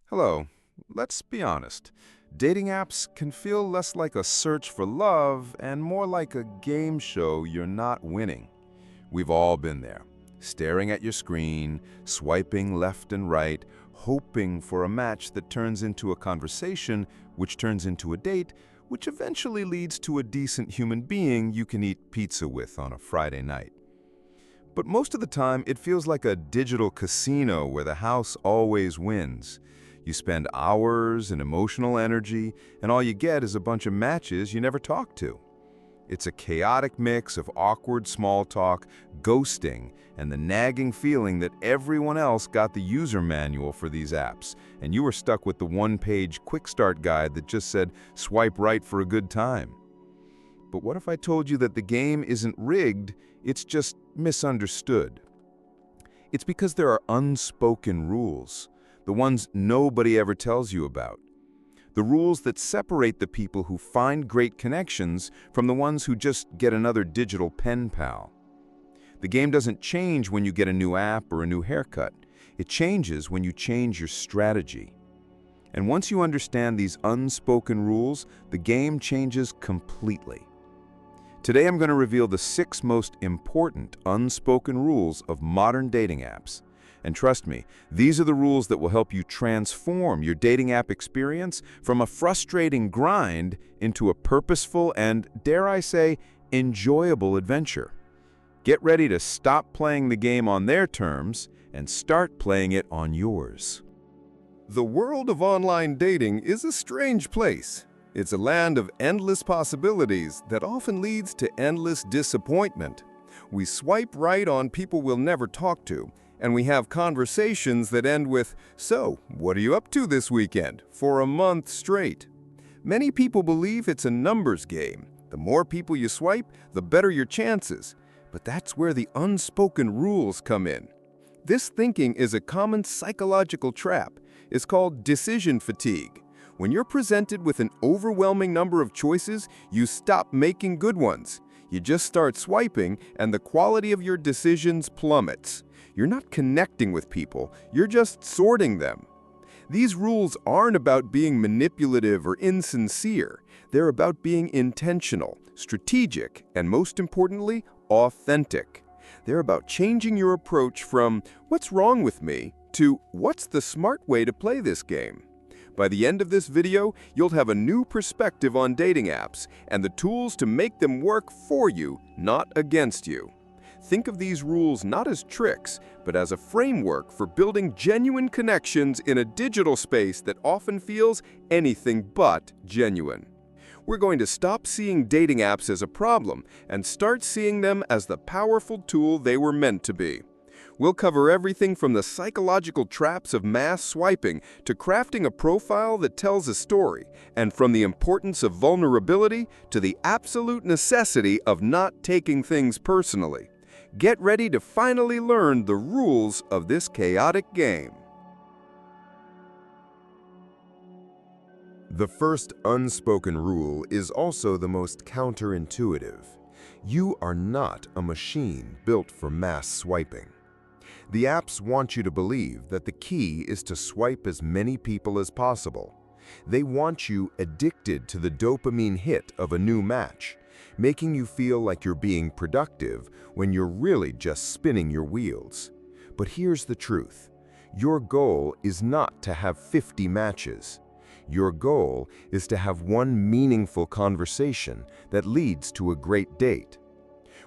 Hello. Let's be honest. Dating apps can feel less like a search for love and more like a game show you're not winning. We've all been there, staring at your screen, swiping left and right, hoping for a match that turns into a conversation, which turns into a date, which eventually leads to a decent human being you can eat pizza with on a Friday night. But most of the time, it feels like a digital casino where the house always wins. You spend hours and emotional energy, and all you get is a bunch of matches you never talk to. It's a chaotic mix of awkward small talk, ghosting, and the nagging feeling that everyone else got the user manual for these apps, and you were stuck with the one-page quick start guide that just said, "Swipe right for a good time." But what if I told you that the game isn't rigged, it's just misunderstood? It's because there are unspoken rules, the ones nobody ever tells you about. The rules that separate the people who find great connections from the ones who just get another digital pen pal. The game doesn't change when you get a new app or a new haircut. It changes when you change your strategy. And once you understand these unspoken rules, the game changes completely. Today I'm going to reveal the 6 most important unspoken rules of modern dating apps. And trust me, these are the rules that will help you transform your dating app experience from a frustrating grind into a purposeful and, dare I say, enjoyable adventure. Get ready to stop playing the game on their terms and start playing it on yours. The world of online dating is a strange place. It's a land of endless possibilities that often leads to endless disappointment. We swipe right on people we'll never talk to, and we have conversations that end with, "So, what are you up to this weekend?" for a month straight. Many people believe it's a numbers game. The more people you swipe, the better your chances. But that's where the unspoken rules come in. This thinking is a common psychological trap. It's called decision fatigue. When you're presented with an overwhelming number of choices, you stop making good ones. You just start swiping, and the quality of your decisions plummets. You're not connecting with people, you're just sorting them. These rules aren't about being manipulative or insincere. They're about being intentional, strategic, and most importantly, authentic. They're about changing your approach from "what's wrong with me" to "what's the smart way to play this game?" By the end of this video, you'll have a new perspective on dating apps and the tools to make them work for you, not against you. Think of these rules not as tricks, but as a framework for building genuine connections in a digital space that often feels anything but genuine. We're going to stop seeing dating apps as a problem and start seeing them as the powerful tool they were meant to be. We'll cover everything from the psychological traps of mass swiping to crafting a profile that tells a story, and from the importance of vulnerability to the absolute necessity of not taking things personally. Get ready to finally learn the rules of this chaotic game. The first unspoken rule is also the most counterintuitive. You are not a machine built for mass swiping. The apps want you to believe that the key is to swipe as many people as possible. They want you addicted to the dopamine hit of a new match, making you feel like you're being productive when you're really just spinning your wheels. But here's the truth. Your goal is not to have 50 matches. Your goal is to have one meaningful conversation that leads to a great date.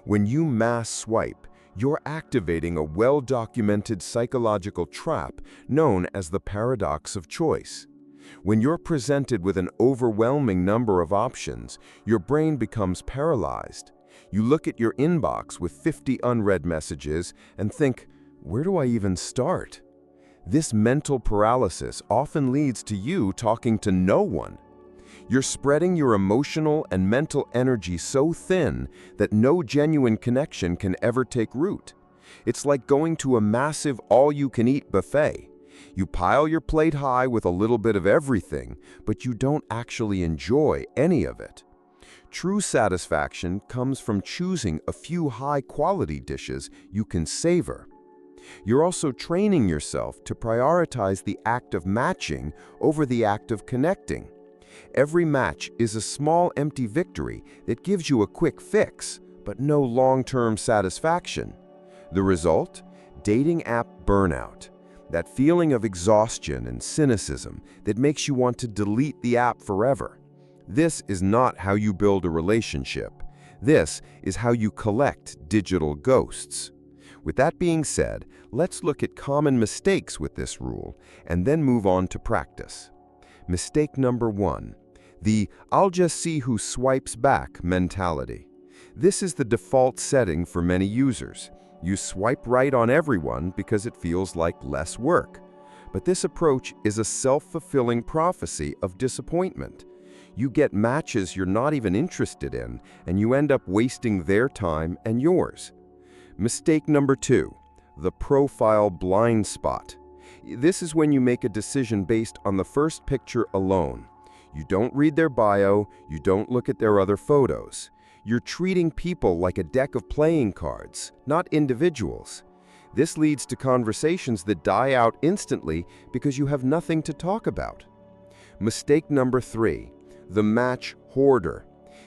When you mass swipe, you're activating a well-documented psychological trap known as the paradox of choice. When you're presented with an overwhelming number of options, your brain becomes paralyzed. You look at your inbox with 50 unread messages and think, "Where do I even start?" This mental paralysis often leads to you talking to no one. You're spreading your emotional and mental energy so thin that no genuine connection can ever take root. It's like going to a massive all-you-can-eat buffet. You pile your plate high with a little bit of everything, but you don't actually enjoy any of it. True satisfaction comes from choosing a few high-quality dishes you can savor. You're also training yourself to prioritize the act of matching over the act of connecting. Every match is a small empty victory that gives you a quick fix, but no long-term satisfaction. The result? Dating app burnout. That feeling of exhaustion and cynicism that makes you want to delete the app forever. This is not how you build a relationship. This is how you collect digital ghosts. With that being said, let's look at common mistakes with this rule and then move on to practice. Mistake number 1, the "I'll just see who swipes back" mentality. This is the default setting for many users. You swipe right on everyone because it feels like less work. But this approach is a self-fulfilling prophecy of disappointment. You get matches you're not even interested in, and you end up wasting their time and yours. Mistake number 2, the profile blind spot. This is when you make a decision based on the first picture alone. You don't read their bio, you don't look at their other photos. You're treating people like a deck of playing cards, not individuals. This leads to conversations that die out instantly because you have nothing to talk about. Mistake number 3, the match hoarder.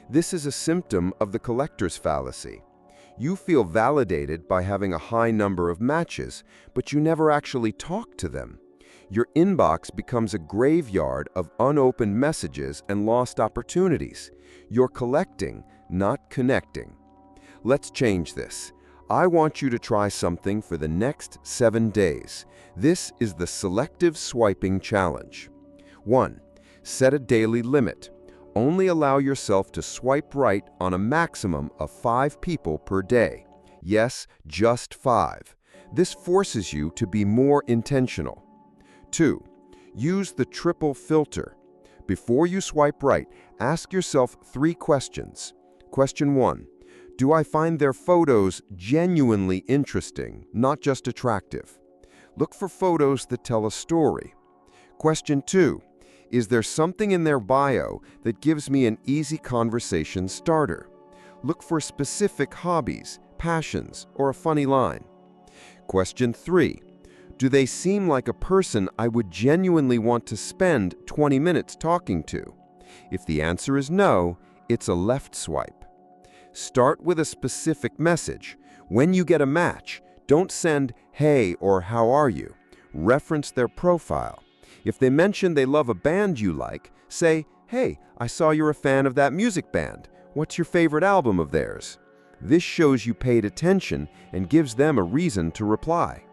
This is a symptom of the collector's fallacy. You feel validated by having a high number of matches, but you never actually talk to them. Your inbox becomes a graveyard of unopened messages and lost opportunities. You're collecting, not connecting. Let's change this. I want you to try something for the next 7 days. This is the selective swiping challenge. 1. Set a daily limit. Only allow yourself to swipe right on a maximum of 5 people per day. Yes, just 5. This forces you to be more intentional. 2. Use the triple filter. Before you swipe right, ask yourself 3 questions. Question 1. Do I find their photos genuinely interesting, not just attractive? Look for photos that tell a story. Question 2. Is there something in their bio that gives me an easy conversation starter? Look for specific hobbies, passions, or a funny line. Question 3. Do they seem like a person I would genuinely want to spend 20 minutes talking to? If the answer is no, it's a left swipe. Start with a specific message. When you get a match, don't send "Hey" or "How are you?" Reference their profile. If they mention they love a band you like, say, "Hey, I saw you're a fan of that music band. What's your favorite album of theirs?" This shows you paid attention and gives them a reason to reply.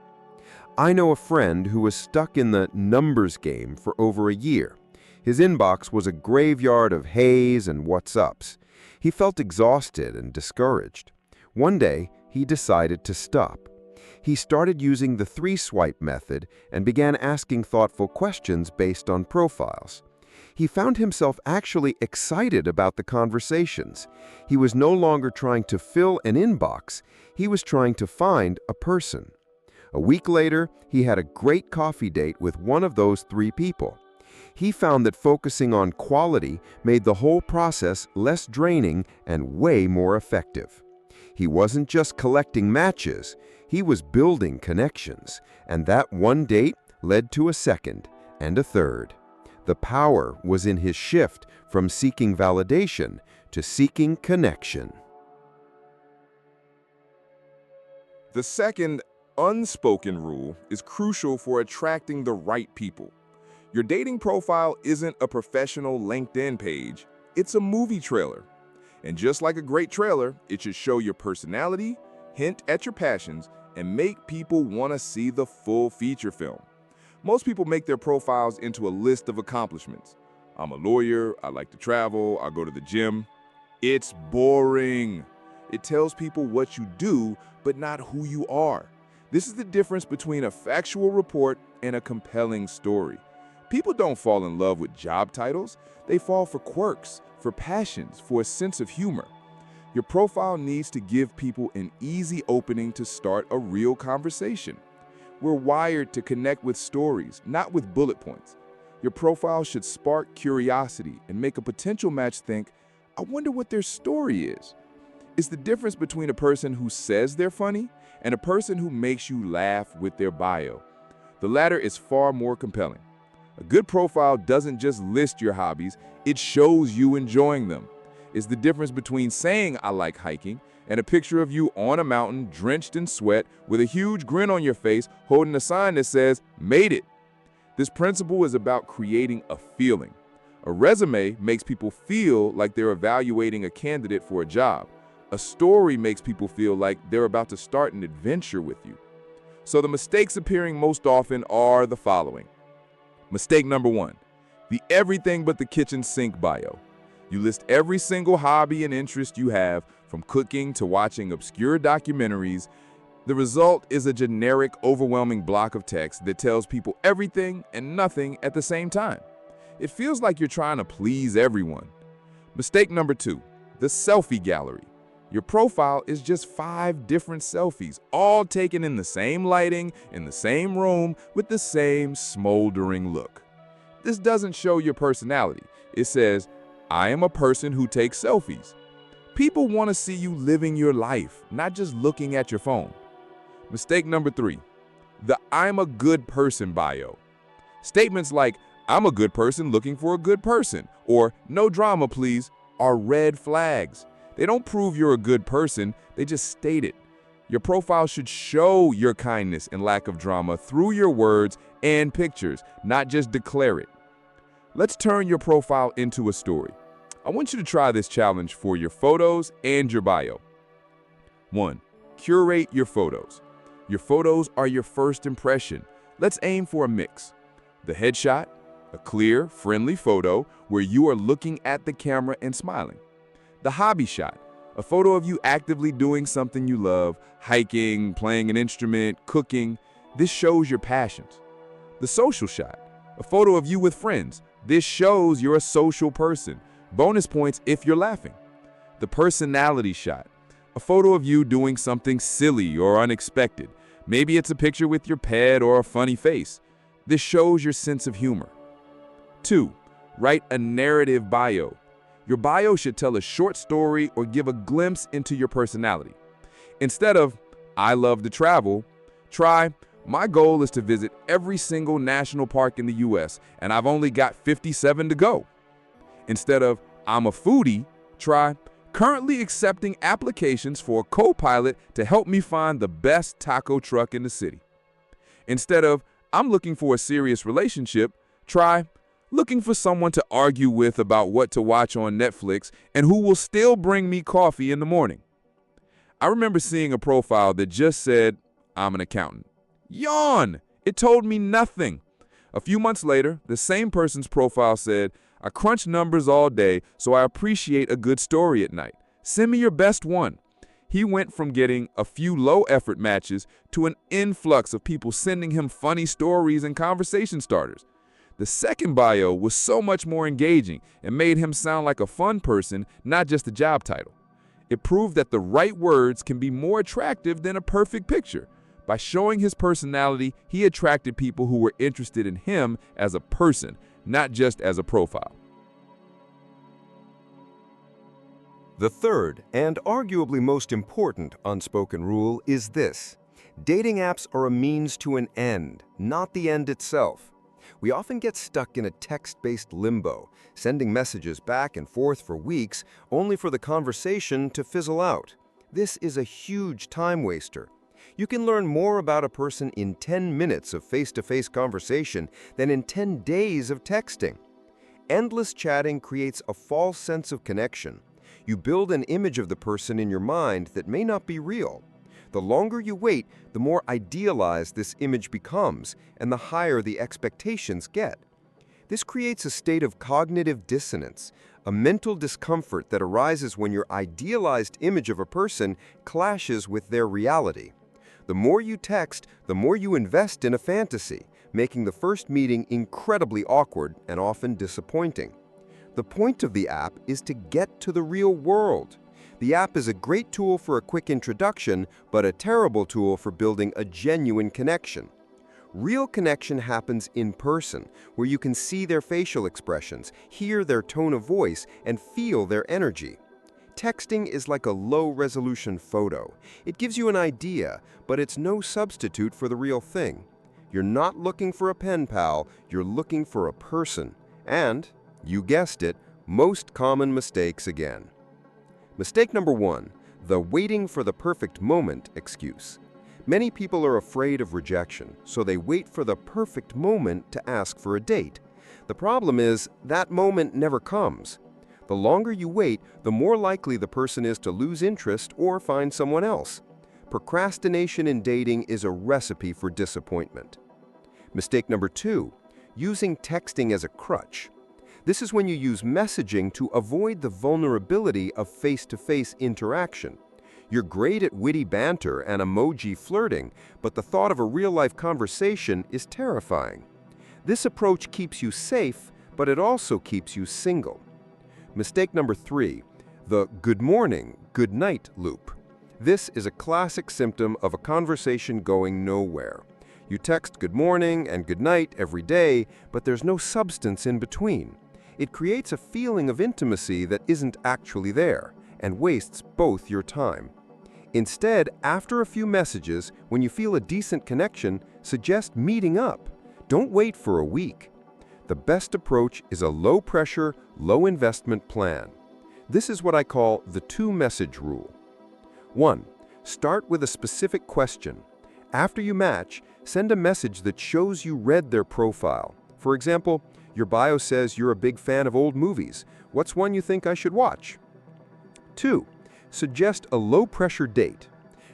I know a friend who was stuck in the numbers game for over a year. His inbox was a graveyard of "heys" and "what's ups." He felt exhausted and discouraged. One day, he decided to stop. He started using the 3-swipe method and began asking thoughtful questions based on profiles. He found himself actually excited about the conversations. He was no longer trying to fill an inbox, he was trying to find a person. A week later, he had a great coffee date with one of those 3 people. He found that focusing on quality made the whole process less draining and way more effective. He wasn't just collecting matches, he was building connections, and that one date led to a second and a third. The power was in his shift from seeking validation to seeking connection. The second, unspoken rule is crucial for attracting the right people. Your dating profile isn't a professional LinkedIn page, it's a movie trailer. And just like a great trailer, it should show your personality, hint at your passions, and make people want to see the full feature film. Most people make their profiles into a list of accomplishments. I'm a lawyer, I like to travel, I go to the gym. It's boring. It tells people what you do, but not who you are. This is the difference between a factual report and a compelling story. People don't fall in love with job titles. They fall for quirks, for passions, for a sense of humor. Your profile needs to give people an easy opening to start a real conversation. We're wired to connect with stories, not with bullet points. Your profile should spark curiosity and make a potential match think, I wonder what their story is. It's the difference between a person who says they're funny and a person who makes you laugh with their bio. The latter is far more compelling. A good profile doesn't just list your hobbies, it shows you enjoying them. It's the difference between saying I like hiking and a picture of you on a mountain drenched in sweat with a huge grin on your face holding a sign that says, "Made it." This principle is about creating a feeling. A resume makes people feel like they're evaluating a candidate for a job. A story makes people feel like they're about to start an adventure with you. So the mistakes appearing most often are the following. Mistake number 1, the everything but the kitchen sink bio. You list every single hobby and interest you have, from cooking to watching obscure documentaries. The result is a generic, overwhelming block of text that tells people everything and nothing at the same time. It feels like you're trying to please everyone. Mistake number 2, the selfie gallery. Your profile is just 5 different selfies, all taken in the same lighting, in the same room, with the same smoldering look. This doesn't show your personality. It says, I am a person who takes selfies. People want to see you living your life, not just looking at your phone. Mistake number 3, the I'm a good person bio. Statements like, I'm a good person looking for a good person, or no drama please, are red flags. They don't prove you're a good person, they just state it. Your profile should show your kindness and lack of drama through your words and pictures, not just declare it. Let's turn your profile into a story. I want you to try this challenge for your photos and your bio. 1. Curate your photos. Your photos are your first impression. Let's aim for a mix. The headshot, a clear, friendly photo where you are looking at the camera and smiling. The hobby shot, a photo of you actively doing something you love, hiking, playing an instrument, cooking. This shows your passions. The social shot, a photo of you with friends. This shows you're a social person. Bonus points if you're laughing. The personality shot, a photo of you doing something silly or unexpected. Maybe it's a picture with your pet or a funny face. This shows your sense of humor. 2. Write a narrative bio. Your bio should tell a short story or give a glimpse into your personality. Instead of, I love to travel, try, my goal is to visit every single national park in the US, and I've only got 57 to go. Instead of, I'm a foodie, try, currently accepting applications for a co-pilot to help me find the best taco truck in the city. Instead of, I'm looking for a serious relationship, try, looking for someone to argue with about what to watch on Netflix and who will still bring me coffee in the morning. I remember seeing a profile that just said, I'm an accountant. Yawn! It told me nothing. A few months later, the same person's profile said, I crunch numbers all day, so I appreciate a good story at night. Send me your best one. He went from getting a few low-effort matches to an influx of people sending him funny stories and conversation starters. The second bio was so much more engaging and made him sound like a fun person, not just a job title. It proved that the right words can be more attractive than a perfect picture. By showing his personality, he attracted people who were interested in him as a person, not just as a profile. The third, and arguably most important unspoken rule is this. Dating apps are a means to an end, not the end itself. We often get stuck in a text-based limbo, sending messages back and forth for weeks, only for the conversation to fizzle out. This is a huge time waster. You can learn more about a person in 10 minutes of face-to-face conversation than in 10 days of texting. Endless chatting creates a false sense of connection. You build an image of the person in your mind that may not be real. The longer you wait, the more idealized this image becomes, and the higher the expectations get. This creates a state of cognitive dissonance, a mental discomfort that arises when your idealized image of a person clashes with their reality. The more you text, the more you invest in a fantasy, making the first meeting incredibly awkward and often disappointing. The point of the app is to get to the real world. The app is a great tool for a quick introduction, but a terrible tool for building a genuine connection. Real connection happens in person, where you can see their facial expressions, hear their tone of voice, and feel their energy. Texting is like a low-resolution photo. It gives you an idea, but it's no substitute for the real thing. You're not looking for a pen pal, you're looking for a person. And, you guessed it, most common mistakes again. Mistake number 1, the waiting for the perfect moment excuse. Many people are afraid of rejection, so they wait for the perfect moment to ask for a date. The problem is, that moment never comes. The longer you wait, the more likely the person is to lose interest or find someone else. Procrastination in dating is a recipe for disappointment. Mistake number 2, using texting as a crutch. This is when you use messaging to avoid the vulnerability of face-to-face interaction. You're great at witty banter and emoji flirting, but the thought of a real-life conversation is terrifying. This approach keeps you safe, but it also keeps you single. Mistake number 3, the good morning, good night loop. This is a classic symptom of a conversation going nowhere. You text good morning and good night every day, but there's no substance in between. It creates a feeling of intimacy that isn't actually there, and wastes both your time. Instead, after a few messages, when you feel a decent connection, suggest meeting up. Don't wait for a week. The best approach is a low-pressure, low-investment plan. This is what I call the two-message rule. 1. Start with a specific question. After you match, send a message that shows you read their profile. For example, your bio says you're a big fan of old movies. What's one you think I should watch? 2. Suggest a low-pressure date.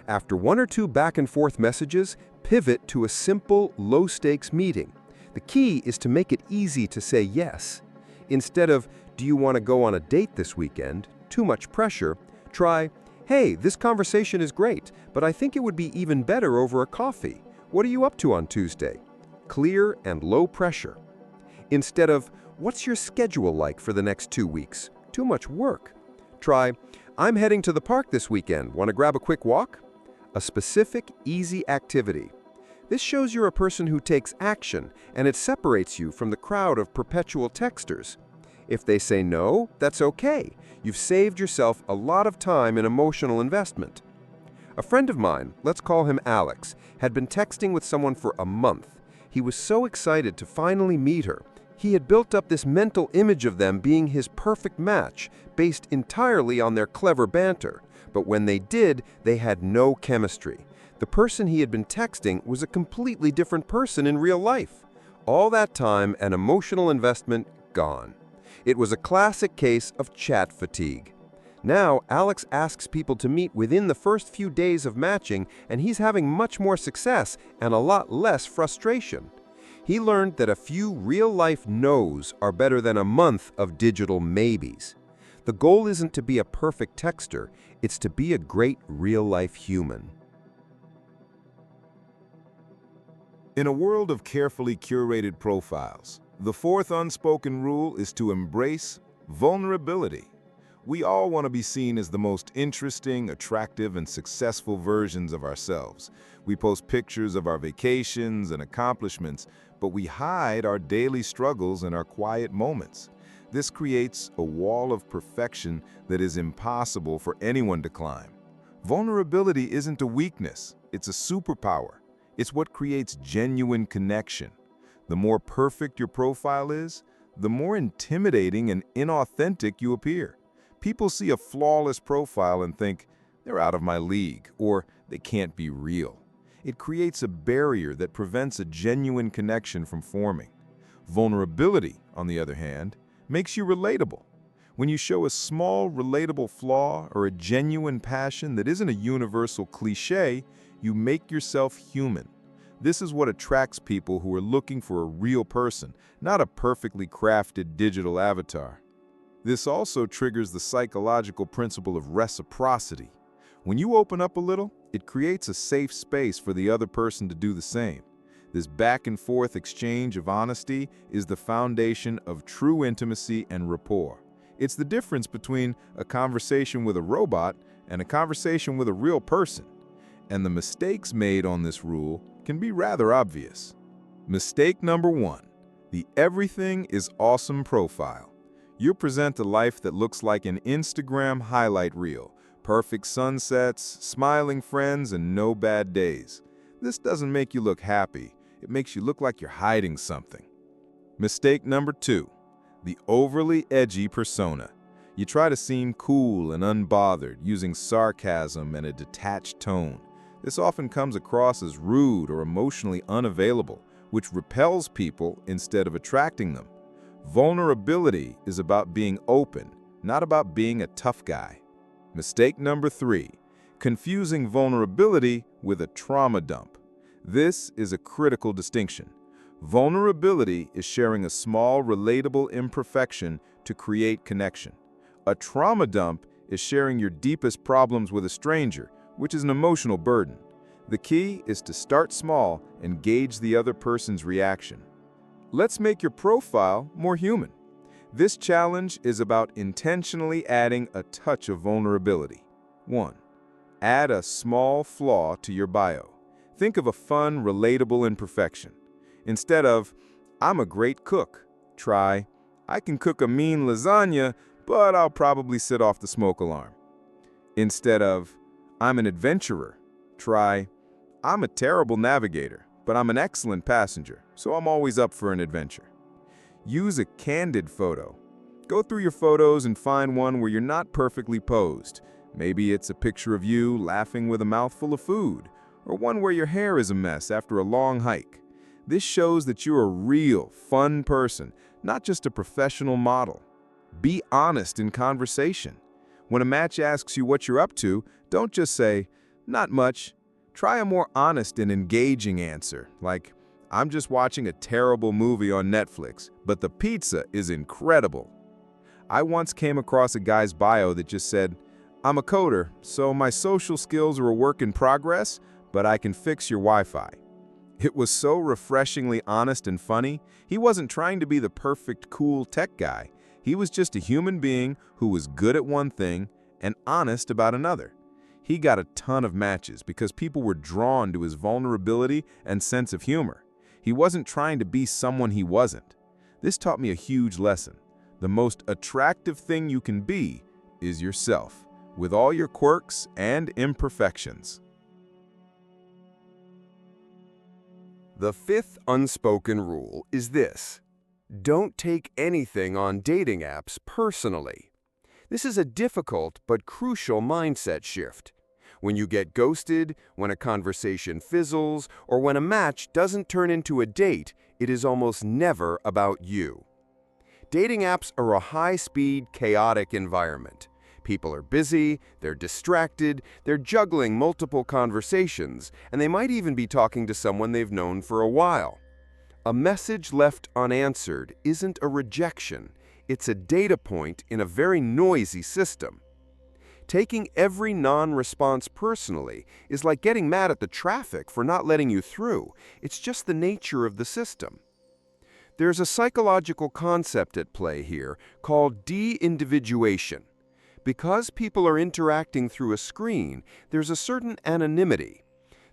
After 1 or 2 back-and-forth messages, pivot to a simple, low-stakes meeting. The key is to make it easy to say yes. Instead of, do you want to go on a date this weekend? Too much pressure. Try, hey, this conversation is great, but I think it would be even better over a coffee. What are you up to on Tuesday? Clear and low pressure. Instead of, what's your schedule like for the next 2 weeks? Too much work. Try, I'm heading to the park this weekend. Want to grab a quick walk? A specific, easy activity. This shows you're a person who takes action, and it separates you from the crowd of perpetual texters. If they say no, that's okay. You've saved yourself a lot of time and emotional investment. A friend of mine, let's call him Alex, had been texting with someone for a month. He was so excited to finally meet her. He had built up this mental image of them being his perfect match, based entirely on their clever banter. But when they did, they had no chemistry. The person he had been texting was a completely different person in real life. All that time and emotional investment gone. It was a classic case of chat fatigue. Now, Alex asks people to meet within the first few days of matching, and he's having much more success and a lot less frustration. He learned that a few real-life no's are better than a month of digital maybes. The goal isn't to be a perfect texter, it's to be a great real-life human. In a world of carefully curated profiles, the fourth unspoken rule is to embrace vulnerability. We all want to be seen as the most interesting, attractive, and successful versions of ourselves. We post pictures of our vacations and accomplishments, but we hide our daily struggles and our quiet moments. This creates a wall of perfection that is impossible for anyone to climb. Vulnerability isn't a weakness, it's a superpower. It's what creates genuine connection. The more perfect your profile is, the more intimidating and inauthentic you appear. People see a flawless profile and think, they're out of my league, or they can't be real. It creates a barrier that prevents a genuine connection from forming. Vulnerability, on the other hand, makes you relatable. When you show a small, relatable flaw or a genuine passion that isn't a universal cliché, you make yourself human. This is what attracts people who are looking for a real person, not a perfectly crafted digital avatar. This also triggers the psychological principle of reciprocity. When you open up a little, it creates a safe space for the other person to do the same. This back-and-forth exchange of honesty is the foundation of true intimacy and rapport. It's the difference between a conversation with a robot and a conversation with a real person. And the mistakes made on this rule can be rather obvious. Mistake number 1, the everything is awesome profile. You present a life that looks like an Instagram highlight reel. Perfect sunsets, smiling friends, and no bad days. This doesn't make you look happy. It makes you look like you're hiding something. Mistake number 2, the overly edgy persona. You try to seem cool and unbothered, using sarcasm and a detached tone. This often comes across as rude or emotionally unavailable, which repels people instead of attracting them. Vulnerability is about being open, not about being a tough guy. Mistake number 3, confusing vulnerability with a trauma dump. This is a critical distinction. Vulnerability is sharing a small, relatable imperfection to create connection. A trauma dump is sharing your deepest problems with a stranger, which is an emotional burden. The key is to start small and gauge the other person's reaction. Let's make your profile more human. This challenge is about intentionally adding a touch of vulnerability. 1. Add a small flaw to your bio. Think of a fun, relatable imperfection. Instead of, "I'm a great cook," try, "I can cook a mean lasagna, but I'll probably set off the smoke alarm." Instead of, "I'm an adventurer," try, "I'm a terrible navigator, but I'm an excellent passenger, so I'm always up for an adventure." Use a candid photo. Go through your photos and find one where you're not perfectly posed. Maybe it's a picture of you laughing with a mouthful of food, or one where your hair is a mess after a long hike. This shows that you're a real, fun person, not just a professional model. Be honest in conversation. When a match asks you what you're up to, don't just say, "Not much." Try a more honest and engaging answer, like, "I'm just watching a terrible movie on Netflix, but the pizza is incredible." I once came across a guy's bio that just said, "I'm a coder, so my social skills are a work in progress, but I can fix your Wi-Fi." It was so refreshingly honest and funny. He wasn't trying to be the perfect, cool tech guy. He was just a human being who was good at one thing and honest about another. He got a ton of matches because people were drawn to his vulnerability and sense of humor. He wasn't trying to be someone he wasn't. This taught me a huge lesson. The most attractive thing you can be is yourself, with all your quirks and imperfections. The 5th unspoken rule is this: don't take anything on dating apps personally. This is a difficult but crucial mindset shift. When you get ghosted, when a conversation fizzles, or when a match doesn't turn into a date, it is almost never about you. Dating apps are a high-speed, chaotic environment. People are busy, they're distracted, they're juggling multiple conversations, and they might even be talking to someone they've known for a while. A message left unanswered isn't a rejection, it's a data point in a very noisy system. Taking every non-response personally is like getting mad at the traffic for not letting you through. It's just the nature of the system. There's a psychological concept at play here called de-individuation. Because people are interacting through a screen, there's a certain anonymity.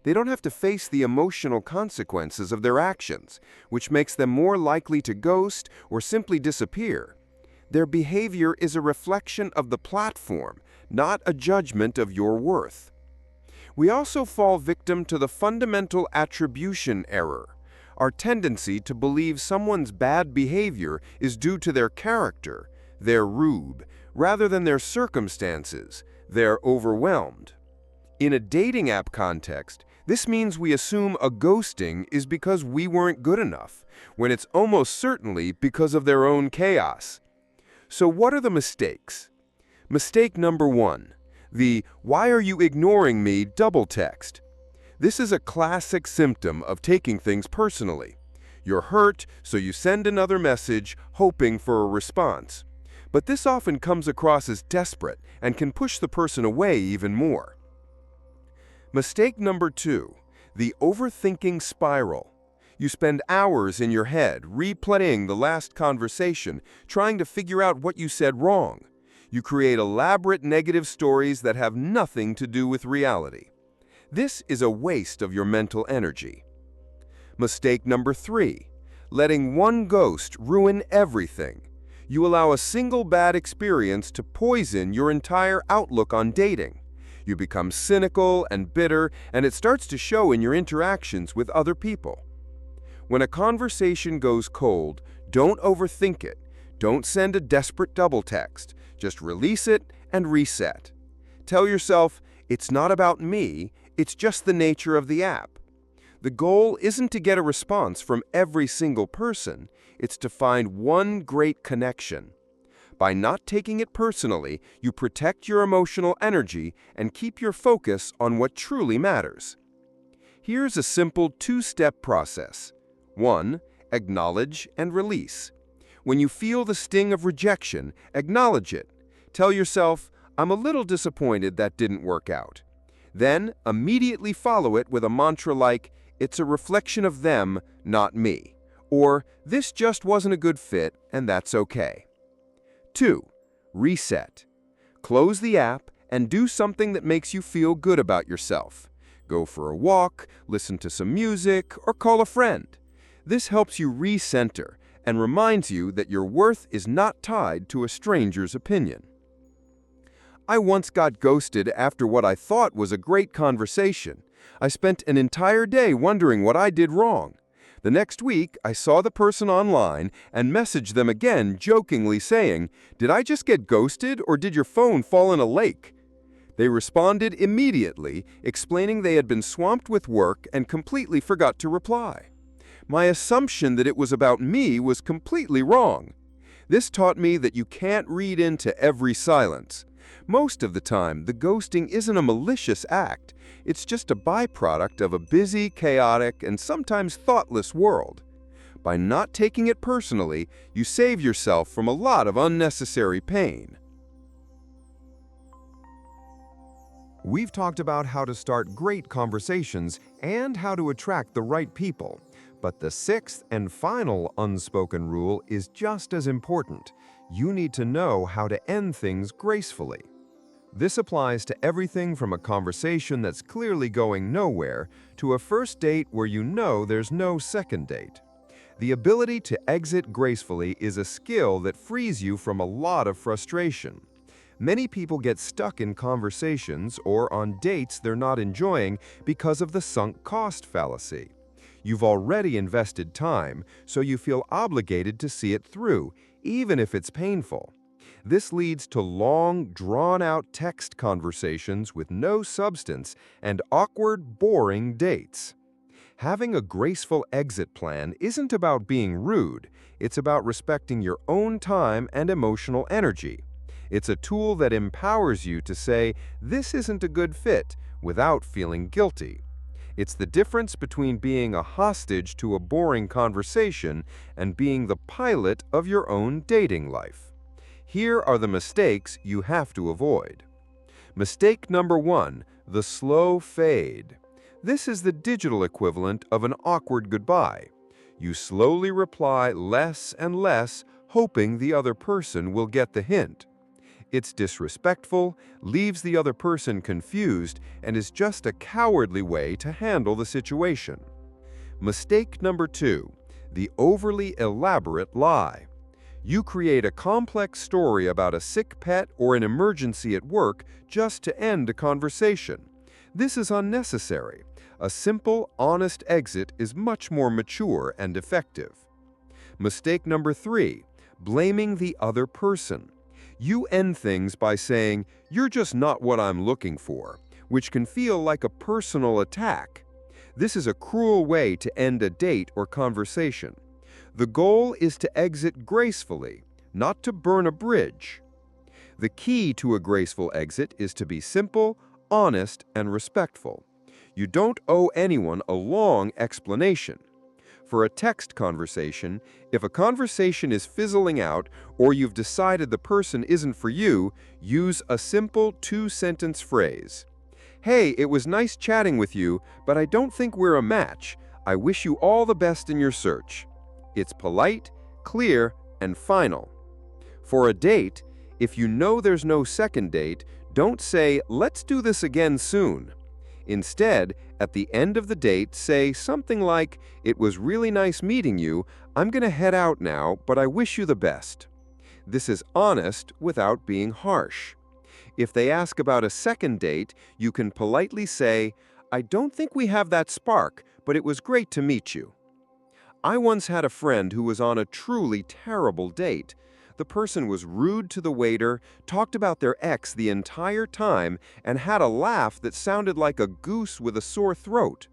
They don't have to face the emotional consequences of their actions, which makes them more likely to ghost or simply disappear. Their behavior is a reflection of the platform, not a judgment of your worth. We also fall victim to the fundamental attribution error, our tendency to believe someone's bad behavior is due to their character, their rube, rather than their circumstances, they're overwhelmed. In a dating app context, this means we assume a ghosting is because we weren't good enough, when it's almost certainly because of their own chaos. So what are the mistakes? Mistake number 1, the "why are you ignoring me" double text. This is a classic symptom of taking things personally. You're hurt, so you send another message, hoping for a response. But this often comes across as desperate and can push the person away even more. Mistake number 2, the overthinking spiral. You spend hours in your head replaying the last conversation, trying to figure out what you said wrong. You create elaborate negative stories that have nothing to do with reality. This is a waste of your mental energy. Mistake number 3, letting one ghost ruin everything. You allow a single bad experience to poison your entire outlook on dating. You become cynical and bitter, and it starts to show in your interactions with other people. When a conversation goes cold, don't overthink it. Don't send a desperate double text. Just release it and reset. Tell yourself, it's not about me, it's just the nature of the app. The goal isn't to get a response from every single person, it's to find one great connection. By not taking it personally, you protect your emotional energy and keep your focus on what truly matters. Here's a simple two-step process. 1. Acknowledge and release. When you feel the sting of rejection, acknowledge it. Tell yourself, I'm a little disappointed that didn't work out. Then, immediately follow it with a mantra like, it's a reflection of them, not me. Or, this just wasn't a good fit, and that's okay. 2. Reset. Close the app and do something that makes you feel good about yourself. Go for a walk, listen to some music, or call a friend. This helps you recenter and reminds you that your worth is not tied to a stranger's opinion. I once got ghosted after what I thought was a great conversation. I spent an entire day wondering what I did wrong. The next week, I saw the person online and messaged them again, jokingly saying, "Did I just get ghosted or did your phone fall in a lake?" They responded immediately, explaining they had been swamped with work and completely forgot to reply. My assumption that it was about me was completely wrong. This taught me that you can't read into every silence. Most of the time, the ghosting isn't a malicious act. It's just a byproduct of a busy, chaotic, and sometimes thoughtless world. By not taking it personally, you save yourself from a lot of unnecessary pain. We've talked about how to start great conversations and how to attract the right people. But the sixth and final unspoken rule is just as important. You need to know how to end things gracefully. This applies to everything from a conversation that's clearly going nowhere to a first date where you know there's no second date. The ability to exit gracefully is a skill that frees you from a lot of frustration. Many people get stuck in conversations or on dates they're not enjoying because of the sunk cost fallacy. You've already invested time, so you feel obligated to see it through, even if it's painful. This leads to long, drawn-out text conversations with no substance and awkward, boring dates. Having a graceful exit plan isn't about being rude, it's about respecting your own time and emotional energy. It's a tool that empowers you to say, "This isn't a good fit," without feeling guilty. It's the difference between being a hostage to a boring conversation and being the pilot of your own dating life. Here are the mistakes you have to avoid. Mistake number 1, the slow fade. This is the digital equivalent of an awkward goodbye. You slowly reply less and less, hoping the other person will get the hint. It's disrespectful, leaves the other person confused, and is just a cowardly way to handle the situation. Mistake number 2, the overly elaborate lie. You create a complex story about a sick pet or an emergency at work just to end a conversation. This is unnecessary. A simple, honest exit is much more mature and effective. Mistake number 3, blaming the other person. You end things by saying, "You're just not what I'm looking for," which can feel like a personal attack. This is a cruel way to end a date or conversation. The goal is to exit gracefully, not to burn a bridge. The key to a graceful exit is to be simple, honest, and respectful. You don't owe anyone a long explanation. For a text conversation, if a conversation is fizzling out or you've decided the person isn't for you, use a simple 2-sentence phrase. "Hey, it was nice chatting with you, but I don't think we're a match. I wish you all the best in your search." It's polite, clear, and final. For a date, if you know there's no second date, don't say, "Let's do this again soon." Instead, at the end of the date, say something like, "It was really nice meeting you. I'm going to head out now, but I wish you the best." This is honest without being harsh. If they ask about a second date, you can politely say, "I don't think we have that spark, but it was great to meet you." I once had a friend who was on a truly terrible date. The person was rude to the waiter, talked about their ex the entire time, and had a laugh that sounded like a goose with a sore throat.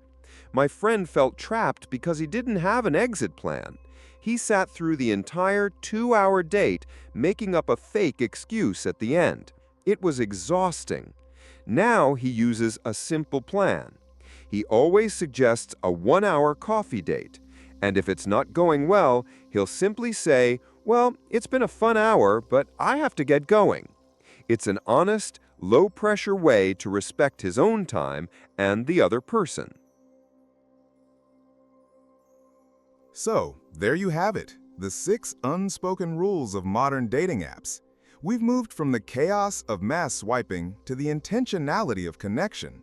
My friend felt trapped because he didn't have an exit plan. He sat through the entire 2-hour date, making up a fake excuse at the end. It was exhausting. Now he uses a simple plan. He always suggests a 1-hour coffee date. And if it's not going well, he'll simply say, "Well, it's been a fun hour, but I have to get going." It's an honest, low-pressure way to respect his own time and the other person. So, there you have it, the 6 unspoken rules of modern dating apps. We've moved from the chaos of mass swiping to the intentionality of connection.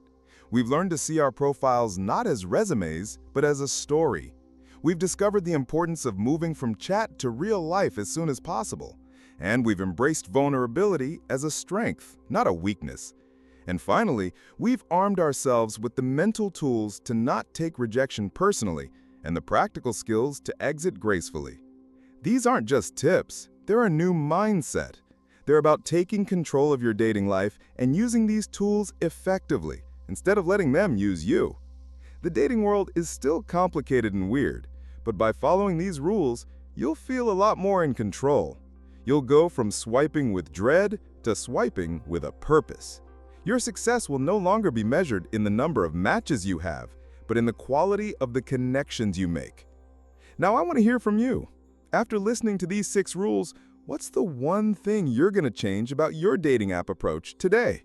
We've learned to see our profiles not as resumes, but as a story. We've discovered the importance of moving from chat to real life as soon as possible. And we've embraced vulnerability as a strength, not a weakness. And finally, we've armed ourselves with the mental tools to not take rejection personally and the practical skills to exit gracefully. These aren't just tips, they're a new mindset. They're about taking control of your dating life and using these tools effectively, instead of letting them use you. The dating world is still complicated and weird, but by following these rules, you'll feel a lot more in control. You'll go from swiping with dread to swiping with a purpose. Your success will no longer be measured in the number of matches you have, but in the quality of the connections you make. Now I want to hear from you. After listening to these 6 rules, what's the one thing you're going to change about your dating app approach today?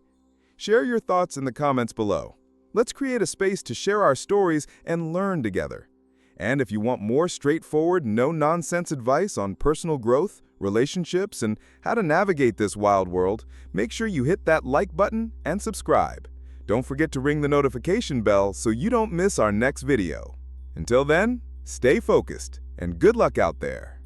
Share your thoughts in the comments below. Let's create a space to share our stories and learn together. And if you want more straightforward, no-nonsense advice on personal growth, relationships, and how to navigate this wild world, make sure you hit that like button and subscribe. Don't forget to ring the notification bell so you don't miss our next video. Until then, stay focused and good luck out there.